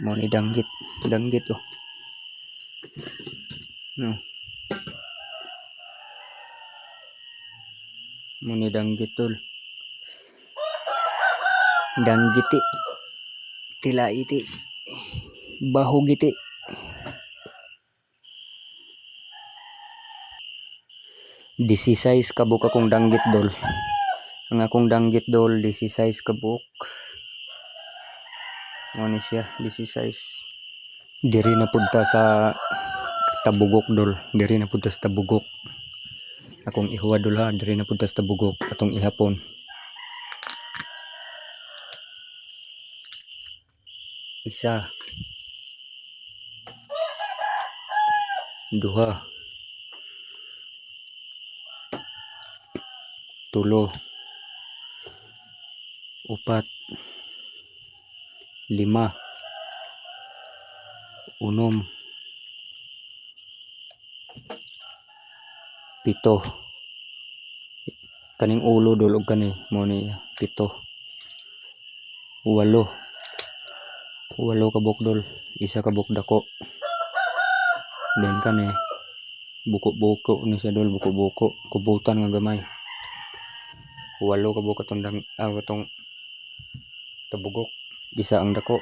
Mo ni danggit oh. No. Mo ni danggit tol. Danggiti. Tilaiti. Bahugiti. Disisize kabuk akong danggit dol. Ang akong danggit dol, disisize kabuk. Ano siya, disisize. Diri na punta sa tabugok dol. Diri na punta sa tabugok. Akong ihuwa dol ha, diri na punta sa tabugok. Atong ihapon. Isa. Duha. Tulo. Upat. Lima. Unom. Pito. Kaning ulo dol og kani mo ni pito. Walo. Walo kabuk dol. Isa kabuk dako. Then kani buko-buko ni siya dol, buko-buko. Kubutan nga gamay. Walo kabuk atong atong tabugok. Isa ang dako.